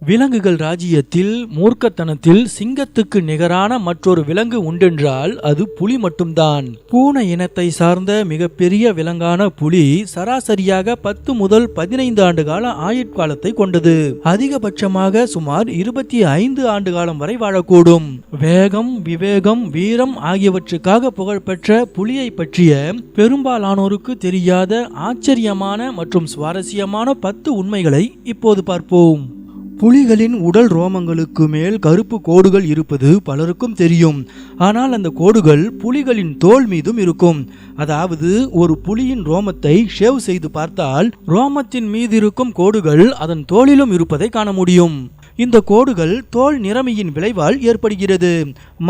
விலங்குகள் ராஜ்யத்தில் மூர்க்கத்தனத்தில் சிங்கத்துக்கு நிகரான மற்றொரு விலங்கு உண்டென்றால் அது புலி மட்டும்தான். பூனை இனத்தை சார்ந்த மிகப்பெரிய விலங்கான புலி சராசரியாக 10 முதல் 15 ஆண்டு கால ஆயுட்காலத்தை கொண்டது. அதிகபட்சமாக சுமார் 25 ஆண்டு காலம் வரை வாழக்கூடும். வேகம், விவேகம், வீரம் ஆகியவற்றுக்காக புகழ்பெற்ற புலியை பற்றிய பெரும்பாலானோருக்கு தெரியாத ஆச்சரியமான மற்றும் சுவாரஸ்யமான 10 உண்மைகளை இப்போது பார்ப்போம். புலிகளின் உடல் ரோமங்களுக்கு மேல் கருப்பு கோடுகள் இருப்பது பலருக்கும் தெரியும். ஆனால் அந்த கோடுகள் புலிகளின் தோல் மீதும் இருக்கும். அதாவது ஒரு புலியின் ரோமத்தை ஷேவ் செய்து பார்த்தால் ரோமத்தின் மீது இருக்கும் கோடுகள் அதன் தோலிலும் இருப்பதை காண முடியும். இந்த கோடுகள் தோல் நிறமியின் விளைவால் ஏற்படுகிறது.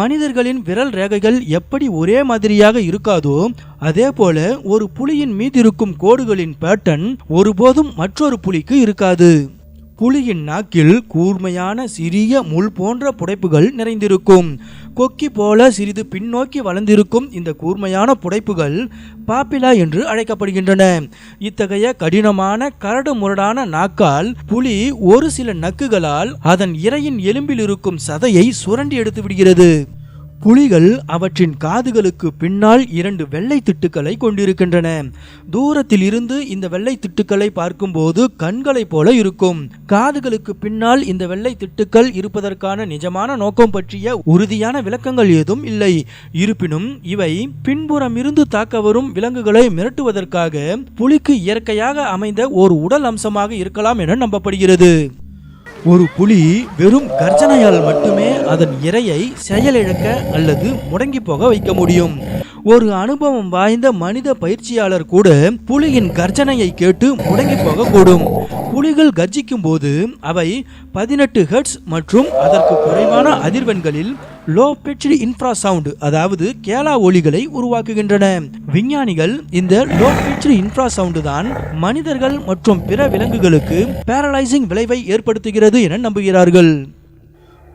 மனிதர்களின் விரல் ரேகைகள் எப்படி ஒரே மாதிரியாக இருக்காதோ அதே போல ஒரு புலியின் மீது இருக்கும் கோடுகளின் பேட்டர்ன் ஒருபோதும் மற்றொரு புலிக்கு இருக்காது. புலியின் நாக்கில் கூர்மையான சிறிய முள் போன்ற புடைப்புகள் நிறைந்திருக்கும். கொக்கி போல சிறிது பின்னோக்கி வளர்ந்திருக்கும் இந்த கூர்மையான புடைப்புகள் பாப்பிலா என்று அழைக்கப்படுகின்றன. இத்தகைய கடினமான கரடு முரடான நாக்கால் புலி ஒரு சில நக்குகளால் அதன் இரையின் எலும்பில் இருக்கும் சதையை சுரண்டி எடுத்து விடுகிறது. புலிகள் அவற்றின் காதுகளுக்கு பின்னால் 2 வெள்ளை திட்டுக்களை கொண்டிருக்கின்றன. தூரத்தில் இருந்து இந்த வெள்ளை திட்டுக்களை பார்க்கும்போது கண்களைப் போல இருக்கும். காதுகளுக்கு பின்னால் இந்த வெள்ளை திட்டுக்கள் இருப்பதற்கான நிஜமான நோக்கம் பற்றிய உறுதியான விளக்கங்கள் ஏதும் இல்லை. இருப்பினும் இவை பின்புறம் இருந்து தாக்க வரும் விலங்குகளை மிரட்டுவதற்காக புலிக்கு இயற்கையாக அமைந்த ஒரு உடல் அம்சமாக இருக்கலாம் என நம்பப்படுகிறது. ஒரு புலி வெறும் கர்ஜனையால் மட்டுமே அதன் இரையை செயலிழக்க அல்லது முடங்கி போக வைக்க முடியும். ஒரு அனுபவம் வாய்ந்த மனித பயிற்சியாளர் கூட புலியின் கர்ஜனையை கேட்டு முடங்கி போகக்கூடும். புலிகள் கர்ஜிக்கும் போது அவை 18 ஹெர்ட்ஸ் மற்றும் அதற்கு குறைவான அதிர்வெண்களில் லோ பிட்ச்டு இன்ஃப்ராசவுண்ட் அதாவது கேலா ஒலிகளை உருவாக்குகின்றன. விஞ்ஞானிகள் இந்த லோ பிட்ச்டு இன்ஃப்ராசவுண்ட் தான் மனிதர்கள் மற்றும் பிற விலங்குகளுக்கு பேரலைசிங் விளைவை ஏற்படுத்துகிறது என நம்புகிறார்கள்.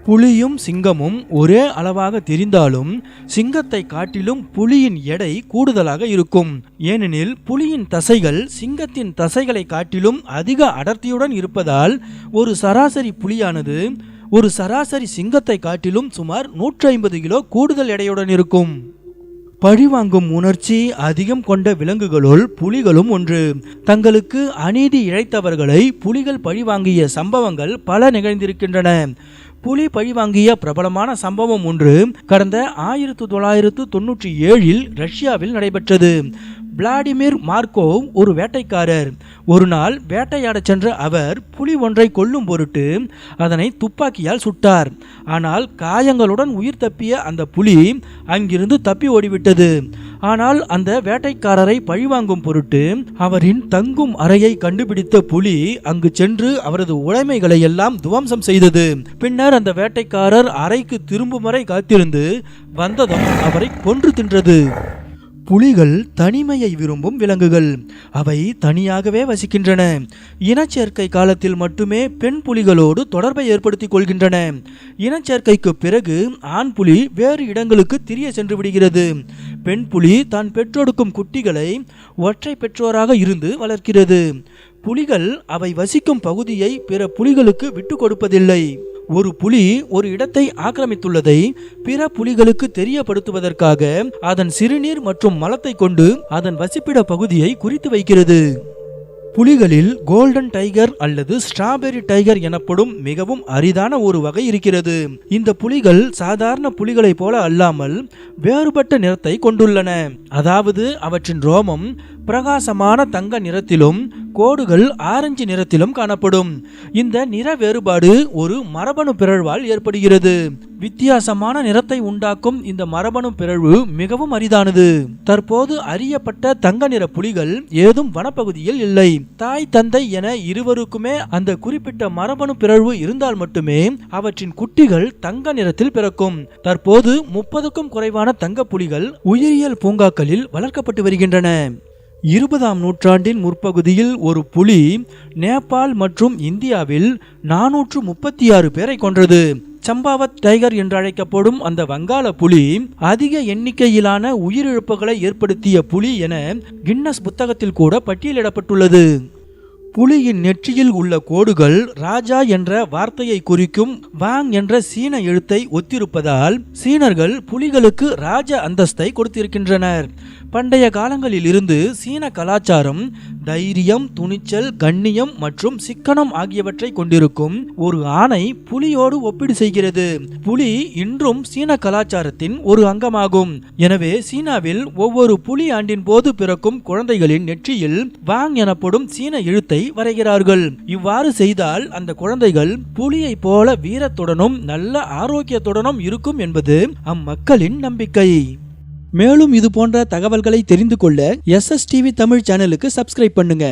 புலியும் சிங்கமும் ஒரே அளவாக தெரிந்தாலும் சிங்கத்தை காட்டிலும் புலியின் எடை கூடுதலாக இருக்கும். ஏனெனில் புலியின் தசைகள் சிங்கத்தின் தசைகளை காட்டிலும் அதிக அடர்த்தியுடன் இருப்பதால் ஒரு சராசரி புலியானது ஒரு சராசரி சிங்கத்தை காட்டிலும் சுமார் 150 கிலோ கூடுதல் எடையுடன் இருக்கும். பழிவாங்கும் உணர்ச்சி அதிகம் கொண்ட விலங்குகளுள் புலிகளும் ஒன்று. தங்களுக்கு அநீதி இழைத்தவர்களை புலிகள் பழிவாங்கிய சம்பவங்கள் பல நிகழ்ந்திருக்கின்றன. புலி பழிவாங்கிய பிரபலமான சம்பவம் ஒன்று கடந்த 1997 ரஷ்யாவில் நடைபெற்றது. விளாடிமிர் மார்கோவ் ஒரு வேட்டைக்காரர். ஒரு நாள் வேட்டையாட சென்ற அவர் புலி ஒன்றை கொல்லும் பொருட்டு அதனை துப்பாக்கியால் சுட்டார். ஆனால் காயங்களுடன் உயிர் தப்பிய அந்த புலி அங்கிருந்து தப்பி ஓடிவிட்டது. ஆனால் அந்த வேட்டைக்காரரை பழிவாங்கும் பொருட்டு அவரின் தங்கும் அறையை கண்டுபிடித்த புலி அங்கு சென்று அவரது உடைமைகளை எல்லாம் துவம்சம் செய்தது. பின்னர் அந்த வேட்டைக்காரர் அறைக்கு திரும்பும் வரை காத்திருந்து வந்ததும் அவரை கொன்று தின்றது. புலிகள் தனிமையை விரும்பும் விலங்குகள். அவை தனியாகவே வசிக்கின்றன. இனச்சேர்க்கை காலத்தில் மட்டுமே பெண் புலிகளோடு தொடர்பை ஏற்படுத்திக் கொள்கின்றன. இனச்சேர்க்கைக்கு பிறகு ஆண் புலி வேறு இடங்களுக்கு திரிய சென்று விடுகிறது. பெண் புலி தான் பெற்றெடுக்கும் குட்டிகளை ஒற்றை பெற்றோராக இருந்து வளர்க்கிறது. புலிகள் அவை வசிக்கும் பகுதியை பிற புலிகளுக்கு விட்டு கொடுப்பதில்லை. ஒரு புலி ஒரு இடத்தை ஆக்கிரமித்துள்ளதை பிற புலிகளுக்கு தெரியப்படுத்துவதற்காக அதன் சிறுநீர் மற்றும் மலத்தை கொண்டு அதன் வசிப்பிட பகுதியை குறித்து வைக்கிறது. புலிகளில் கோல்டன் டைகர் அல்லது ஸ்ட்ராபெரி டைகர் எனப்படும் மிகவும் அரிதான ஒரு வகை இருக்கிறது. இந்த புலிகள் சாதாரண புலிகளைப் போல அல்லாமல் வேறுபட்ட நிறத்தை கொண்டுள்ளன. அதாவது அவற்றின் ரோமம் பிரகாசமான தங்க நிறத்திலும் கோடுகள் ஆரஞ்சு நிறத்திலும் காணப்படும். இந்த நிற வேறுபாடு ஒரு மரபணு பிறழ்வால் ஏற்படுகிறது. வித்தியாசமான நிறத்தை உண்டாக்கும் இந்த மரபணு பிறழ்வு மிகவும் அரிதானது. தற்போது அறியப்பட்ட தங்க நிற புலிகள் ஏதும் வனப்பகுதியில் இல்லை. தாய் தந்தை என இருவருக்குமே அந்த குறிப்பிட்ட மரபணு பிறழ்வு இருந்தால் மட்டுமே அவற்றின் குட்டிகள் தங்க நிறத்தில் பிறக்கும். தற்போது 30க்கும் குறைவான தங்க புலிகள் உயிரியல் பூங்காக்களில் வளர்க்கப்பட்டு வருகின்றன. 20ஆம் நூற்றாண்டின் முற்பகுதியில் ஒரு புலி நேபாள் மற்றும் இந்தியாவில் 436 பேரை கொன்றது. சம்பாவத் டைகர் என்று அழைக்கப்படும் அந்த வங்காள புலி அதிக எண்ணிக்கையிலான உயிரிழப்புகளை ஏற்படுத்திய புலி என கின்னஸ் புத்தகத்தில் கூட பட்டியலிடப்பட்டுள்ளது. புலியின் நெற்றியில் உள்ள கோடுகள் ராஜா என்ற வார்த்தையை குறிக்கும் வாங் என்ற சீன எழுத்தை ஒத்திருப்பதால் சீனர்கள் புலிகளுக்கு ராஜ அந்தஸ்தை கொடுத்திருக்கின்றனர். பண்டைய காலங்களில் இருந்து சீன கலாச்சாரம் தைரியம், துணிச்சல், கண்ணியம் மற்றும் சிக்கனம் ஆகியவற்றை கொண்டிருக்கும் ஒரு ஆணை புலியோடு ஒப்பீடு செய்கிறது. புலி இன்றும் சீன கலாச்சாரத்தின் ஒரு அங்கமாகும். எனவே சீனாவில் ஒவ்வொரு புலி ஆண்டின் போது பிறக்கும் குழந்தைகளின் நெற்றியில் வாங் எனப்படும் சீன எழுத்தை வரைகிறார்கள். இவ்வாறு செய்தால் அந்த குழந்தைகள் புலியை போல வீரத்துடனும் நல்ல ஆரோக்கியத்துடனும் இருக்கும் என்பது அம்மக்களின் நம்பிக்கை. மேலும் இது போன்ற தகவல்களை தெரிந்து கொள்ள SSTV தமிழ் சேனலுக்கு சப்ஸ்கிரைப் பண்ணுங்க.